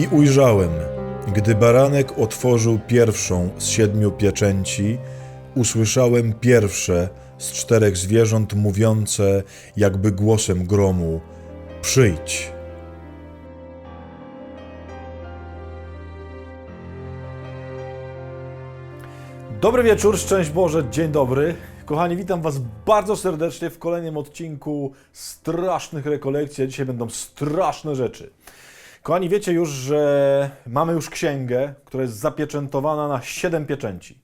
I ujrzałem, gdy baranek otworzył pierwszą z 7 pieczęci, usłyszałem pierwsze z 4 zwierząt mówiące jakby głosem gromu: przyjdź. Dobry wieczór, szczęść Boże, dzień dobry. Kochani, witam Was bardzo serdecznie w kolejnym odcinku strasznych rekolekcji. Dzisiaj będą straszne rzeczy. Kochani, wiecie już, że mamy już księgę, która jest zapieczętowana na 7 pieczęci.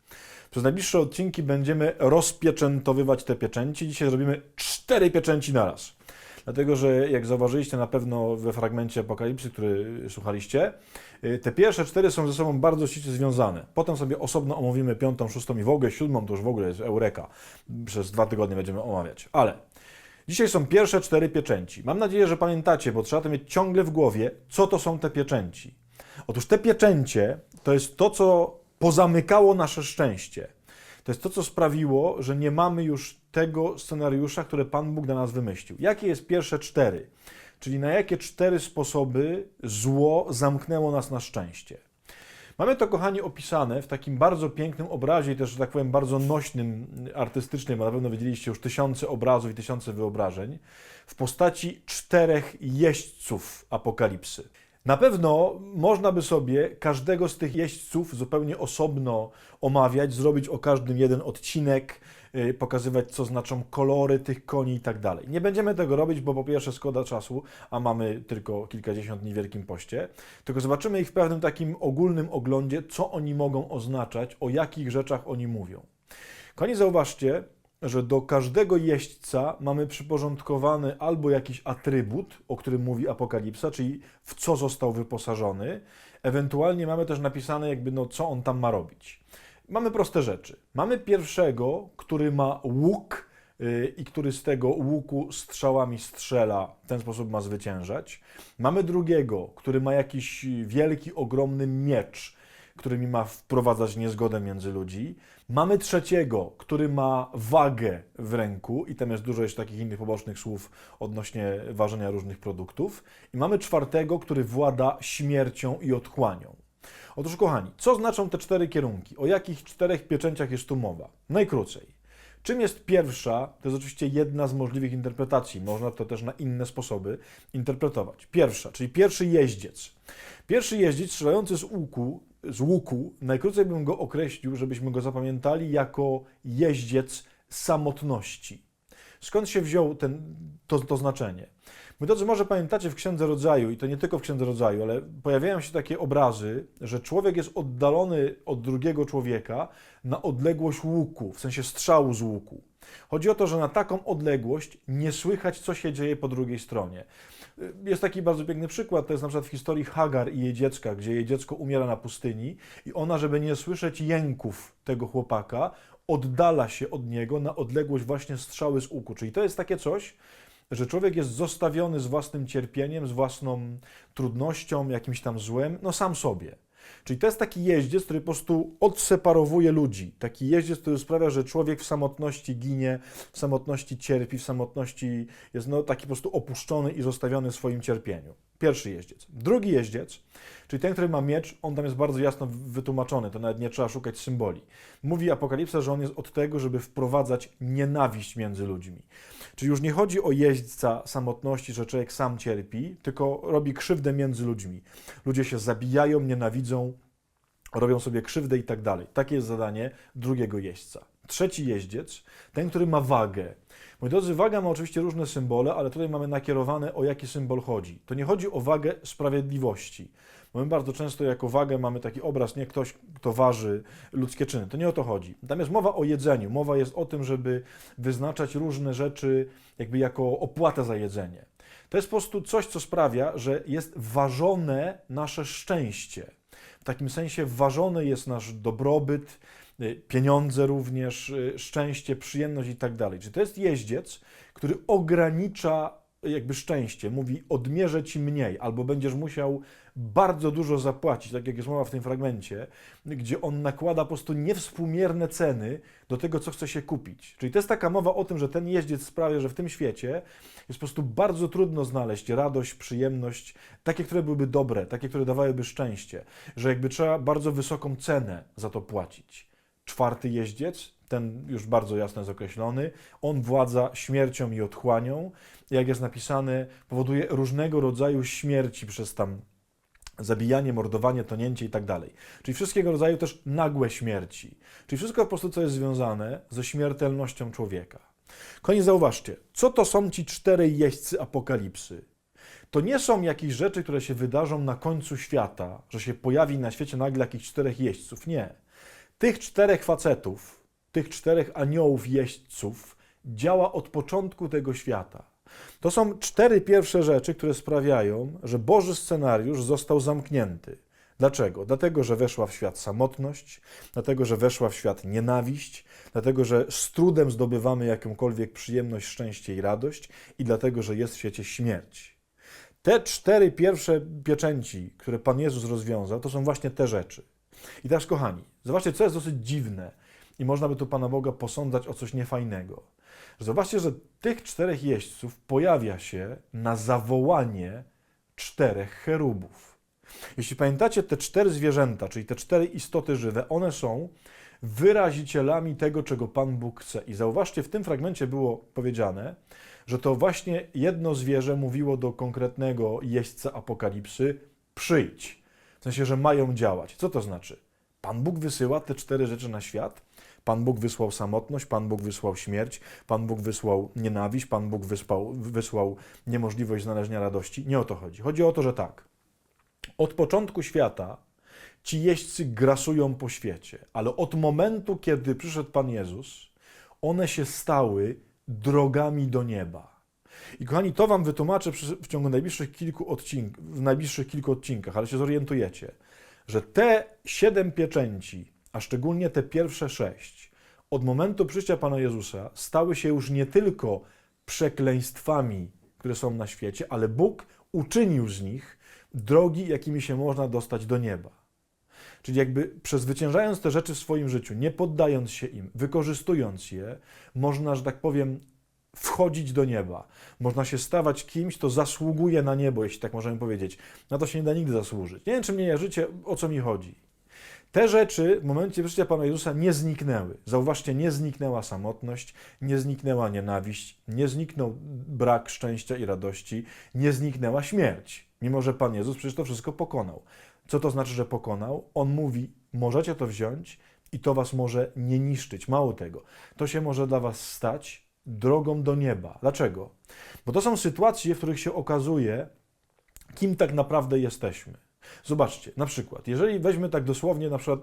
Przez najbliższe odcinki będziemy rozpieczętowywać te pieczęci. Dzisiaj zrobimy 4 pieczęci naraz. Dlatego, że jak zauważyliście na pewno we fragmencie Apokalipsy, który słuchaliście, te pierwsze 4 są ze sobą bardzo ściśle związane. Potem sobie osobno omówimy 5., 6. i w ogóle 7. to już w ogóle jest eureka. Przez 2 tygodnie będziemy omawiać. Ale dzisiaj są pierwsze 4 pieczęci. Mam nadzieję, że pamiętacie, bo trzeba to mieć ciągle w głowie, co to są te pieczęci. Otóż te pieczęcie to jest to, co pozamykało nasze szczęście. To jest to, co sprawiło, że nie mamy już tego scenariusza, które Pan Bóg dla nas wymyślił. Jakie jest pierwsze 4? Czyli na jakie 4 sposoby zło zamknęło nas na szczęście. Mamy to, kochani, opisane w takim bardzo pięknym obrazie i też, że tak powiem, bardzo nośnym, artystycznym, bo na pewno widzieliście już tysiące obrazów i tysiące wyobrażeń, w postaci 4 jeźdźców Apokalipsy. Na pewno można by sobie każdego z tych jeźdźców zupełnie osobno omawiać, zrobić o każdym jeden odcinek, pokazywać, co znaczą kolory tych koni i tak dalej. Nie będziemy tego robić, bo po pierwsze szkoda czasu, a mamy tylko kilkadziesiąt dni w Wielkim Poście, tylko zobaczymy ich w pewnym takim ogólnym oglądzie, co oni mogą oznaczać, o jakich rzeczach oni mówią. Kochani, zauważcie, że do każdego jeźdźca mamy przyporządkowany albo jakiś atrybut, o którym mówi Apokalipsa, czyli w co został wyposażony, ewentualnie mamy też napisane jakby, co on tam ma robić. Mamy proste rzeczy. Mamy pierwszego, który ma łuk i który z tego łuku strzałami strzela, w ten sposób ma zwyciężać. Mamy drugiego, który ma jakiś wielki, ogromny miecz, którymi ma wprowadzać niezgodę między ludzi. Mamy trzeciego, który ma wagę w ręku i tam jest dużo jeszcze takich innych pobocznych słów odnośnie ważenia różnych produktów. I mamy czwartego, który włada śmiercią i otchłanią. Otóż, kochani, co znaczą te 4 kierunki? O jakich 4 pieczęciach jest tu mowa? Najkrócej. Czym jest pierwsza? To jest oczywiście jedna z możliwych interpretacji. Można to też na inne sposoby interpretować. Pierwsza, czyli pierwszy jeździec. Pierwszy jeździec strzelający z łuku, najkrócej bym go określił, żebyśmy go zapamiętali, jako jeździec samotności. Skąd się wziął to znaczenie? My drodzy, może pamiętacie w Księdze Rodzaju, i to nie tylko w Księdze Rodzaju, ale pojawiają się takie obrazy, że człowiek jest oddalony od drugiego człowieka na odległość łuku, w sensie strzału z łuku. Chodzi o to, że na taką odległość nie słychać, co się dzieje po drugiej stronie. Jest taki bardzo piękny przykład, to jest na przykład w historii Hagar i jej dziecka, gdzie jej dziecko umiera na pustyni i ona, żeby nie słyszeć jęków tego chłopaka, oddala się od niego na odległość właśnie strzały z łuku. Czyli to jest takie coś, że człowiek jest zostawiony z własnym cierpieniem, z własną trudnością, jakimś tam złem, sam sobie. Czyli to jest taki jeździec, który po prostu odseparowuje ludzi. Taki jeździec, który sprawia, że człowiek w samotności ginie, w samotności cierpi, w samotności jest taki po prostu opuszczony i zostawiony w swoim cierpieniu. Pierwszy jeździec. Drugi jeździec, czyli ten, który ma miecz, on tam jest bardzo jasno wytłumaczony, to nawet nie trzeba szukać symboli. Mówi Apokalipsa, że on jest od tego, żeby wprowadzać nienawiść między ludźmi. Czyli już nie chodzi o jeźdźca samotności, że człowiek sam cierpi, tylko robi krzywdę między ludźmi. Ludzie się zabijają, nienawidzą, robią sobie krzywdę i tak dalej. Takie jest zadanie drugiego jeźdźca. Trzeci jeździec, ten, który ma wagę. Moi drodzy, waga ma oczywiście różne symbole, ale tutaj mamy nakierowane, o jaki symbol chodzi. To nie chodzi o wagę sprawiedliwości. Bo my bardzo często jako wagę mamy taki obraz, nie ktoś, kto waży ludzkie czyny. To nie o to chodzi. Tam jest mowa o jedzeniu. Mowa jest o tym, żeby wyznaczać różne rzeczy jakby jako opłatę za jedzenie. To jest po prostu coś, co sprawia, że jest ważone nasze szczęście. W takim sensie ważony jest nasz dobrobyt, pieniądze również, szczęście, przyjemność i tak dalej. Czyli to jest jeździec, który ogranicza jakby szczęście. Mówi, odmierzę ci mniej, albo będziesz musiał bardzo dużo zapłacić, tak jak jest mowa w tym fragmencie, gdzie on nakłada po prostu niewspółmierne ceny do tego, co chce się kupić. Czyli to jest taka mowa o tym, że ten jeździec sprawia, że w tym świecie jest po prostu bardzo trudno znaleźć radość, przyjemność, takie, które byłyby dobre, takie, które dawałyby szczęście, że jakby trzeba bardzo wysoką cenę za to płacić. Czwarty jeździec, ten już bardzo jasno jest określony, on władza śmiercią i otchłanią, jak jest napisane, powoduje różnego rodzaju śmierci przez tam zabijanie, mordowanie, tonięcie i tak dalej. Czyli wszystkiego rodzaju też nagłe śmierci. Czyli wszystko po prostu, co jest związane ze śmiertelnością człowieka. Kochani, zauważcie, co to są ci 4 jeźdźcy apokalipsy? To nie są jakieś rzeczy, które się wydarzą na końcu świata, że się pojawi na świecie nagle jakichś 4 jeźdźców. Nie. Tych 4 facetów, tych 4 aniołów jeźdźców działa od początku tego świata. To są 4 pierwsze rzeczy, które sprawiają, że Boży scenariusz został zamknięty. Dlaczego? Dlatego, że weszła w świat samotność, dlatego, że weszła w świat nienawiść, dlatego, że z trudem zdobywamy jakąkolwiek przyjemność, szczęście i radość i dlatego, że jest w świecie śmierć. Te 4 pierwsze pieczęci, które Pan Jezus rozwiązał, to są właśnie te rzeczy. I teraz, kochani, zobaczcie, co jest dosyć dziwne i można by tu Pana Boga posądzać o coś niefajnego. Zobaczcie, że tych 4 jeźdźców pojawia się na zawołanie 4 cherubów. Jeśli pamiętacie, te 4 zwierzęta, czyli te 4 istoty żywe, one są wyrazicielami tego, czego Pan Bóg chce. I zauważcie, w tym fragmencie było powiedziane, że to właśnie jedno zwierzę mówiło do konkretnego jeźdźca apokalipsy: przyjdź. W sensie, że mają działać. Co to znaczy? Pan Bóg wysyła te 4 rzeczy na świat. Pan Bóg wysłał samotność, Pan Bóg wysłał śmierć, Pan Bóg wysłał nienawiść, Pan Bóg wysłał niemożliwość znalezienia radości. Nie o to chodzi. Chodzi o to, że tak. Od początku świata ci jeźdźcy grasują po świecie, ale od momentu, kiedy przyszedł Pan Jezus, one się stały drogami do nieba. I kochani, to wam wytłumaczę w ciągu najbliższych kilku odcinkach, ale się zorientujecie, że te 7 pieczęci, a szczególnie te pierwsze 6, od momentu przyjścia Pana Jezusa stały się już nie tylko przekleństwami, które są na świecie, ale Bóg uczynił z nich drogi, jakimi się można dostać do nieba. Czyli jakby przezwyciężając te rzeczy w swoim życiu, nie poddając się im, wykorzystując je, można, że tak powiem, wchodzić do nieba. Można się stawać kimś, kto zasługuje na niebo, jeśli tak możemy powiedzieć. Na to się nie da nigdy zasłużyć. Nie wiem, czy mnie życie, o co mi chodzi. Te rzeczy w momencie przyjścia Pana Jezusa nie zniknęły. Zauważcie, nie zniknęła samotność, nie zniknęła nienawiść, nie zniknął brak szczęścia i radości, nie zniknęła śmierć. Mimo że Pan Jezus przecież to wszystko pokonał. Co to znaczy, że pokonał? On mówi, możecie to wziąć i to was może nie niszczyć. Mało tego, to się może dla was stać drogą do nieba. Dlaczego? Bo to są sytuacje, w których się okazuje, kim tak naprawdę jesteśmy. Zobaczcie, na przykład, jeżeli weźmy tak dosłownie, na przykład,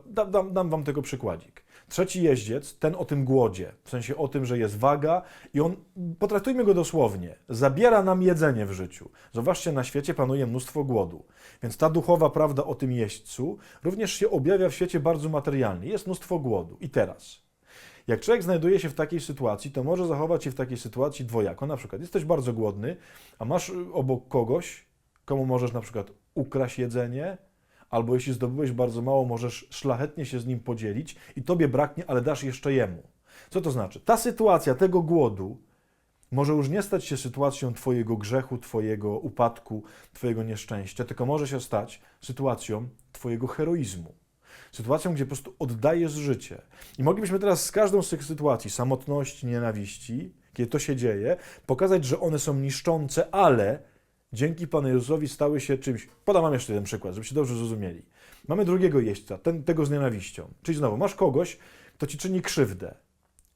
dam wam tego przykładzik. 3 jeździec, ten o tym głodzie, w sensie o tym, że jest waga i on, potraktujmy go dosłownie, zabiera nam jedzenie w życiu. Zobaczcie, na świecie panuje mnóstwo głodu, więc ta duchowa prawda o tym jeźdźcu również się objawia w świecie bardzo materialnie. Jest mnóstwo głodu. I teraz, jak człowiek znajduje się w takiej sytuacji, to może zachować się w takiej sytuacji dwojako. Na przykład jesteś bardzo głodny, a masz obok kogoś, komu możesz na przykład ukraść jedzenie, albo jeśli zdobyłeś bardzo mało, możesz szlachetnie się z nim podzielić i tobie braknie, ale dasz jeszcze jemu. Co to znaczy? Ta sytuacja tego głodu może już nie stać się sytuacją twojego grzechu, twojego upadku, twojego nieszczęścia, tylko może się stać sytuacją twojego heroizmu. Sytuacją, gdzie po prostu oddajesz życie. I moglibyśmy teraz z każdą z tych sytuacji, samotności, nienawiści, kiedy to się dzieje, pokazać, że one są niszczące, ale dzięki Panu Jezusowi stały się czymś. Podam wam jeszcze jeden przykład, żebyście dobrze zrozumieli. Mamy drugiego jeźdźca, tego z nienawiścią. Czyli znowu, masz kogoś, kto ci czyni krzywdę.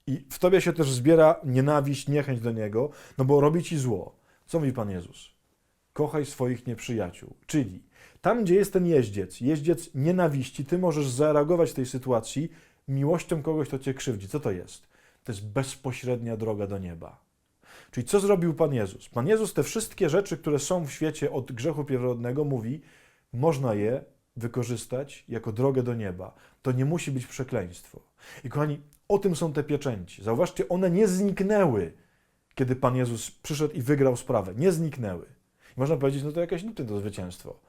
I w tobie się też zbiera nienawiść, niechęć do niego, no bo robi ci zło. Co mówi Pan Jezus? Kochaj swoich nieprzyjaciół. Czyli tam, gdzie jest ten jeździec nienawiści, ty możesz zareagować w tej sytuacji miłością kogoś, kto cię krzywdzi. Co to jest? To jest bezpośrednia droga do nieba. Czyli co zrobił Pan Jezus? Pan Jezus te wszystkie rzeczy, które są w świecie od grzechu pierworodnego, mówi, można je wykorzystać jako drogę do nieba. To nie musi być przekleństwo. I kochani, o tym są te pieczęci. Zauważcie, one nie zniknęły, kiedy Pan Jezus przyszedł i wygrał sprawę. Nie zniknęły. I można powiedzieć, no to jakieś nutne to zwycięstwo.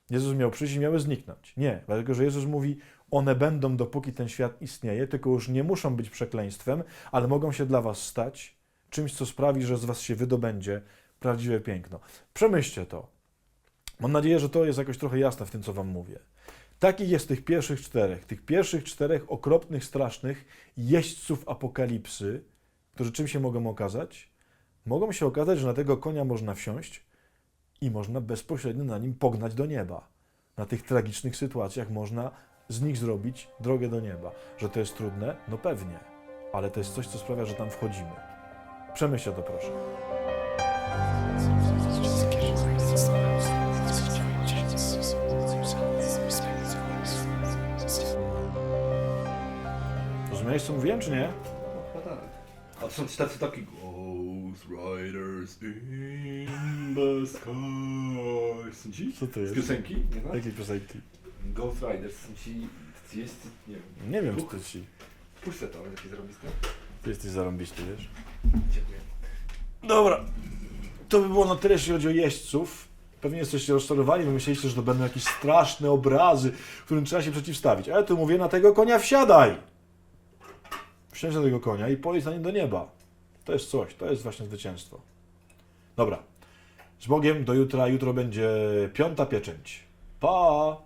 Jezus miał przyjść i miały zniknąć. Nie, dlatego że Jezus mówi, one będą, dopóki ten świat istnieje, tylko już nie muszą być przekleństwem, ale mogą się dla was stać czymś, co sprawi, że z was się wydobędzie prawdziwe piękno. Przemyślcie to. Mam nadzieję, że to jest jakoś trochę jasne w tym, co wam mówię. Takich jest tych pierwszych czterech okropnych, strasznych jeźdźców apokalipsy, którzy czym się mogą okazać? Mogą się okazać, że na tego konia można wsiąść i można bezpośrednio na nim pognać do nieba. Na tych tragicznych sytuacjach można z nich zrobić drogę do nieba. Że to jest trudne? No pewnie. Ale to jest coś, co sprawia, że tam wchodzimy. Przemyślcie to, proszę. Rozumiałeś, co mówiłem, czy nie? No tak. A to są ci tacy taki Ghost Riders in the sky. Są ci? Co to Z jest? piosenki? Nie znasz? Jakiej piosenki? Ghost Riders są ci... Jest... Nie wiem. Nie wiem, czy to ci. Puszczę to, ale takie zarobiste. Ty jesteś zarąbisty, wiesz? Dziękuję. Dobra. To by było na tyle, jeśli chodzi o jeźdźców. Pewnie jesteście rozczarowani, bo myśleliście, że to będą jakieś straszne obrazy, którym trzeba się przeciwstawić. A ja tu mówię, na tego konia wsiadaj! Wsiądź na tego konia i pojedź za nim do nieba. To jest coś, to jest właśnie zwycięstwo. Dobra. Z Bogiem do jutra. Jutro będzie 5. pieczęć. Pa!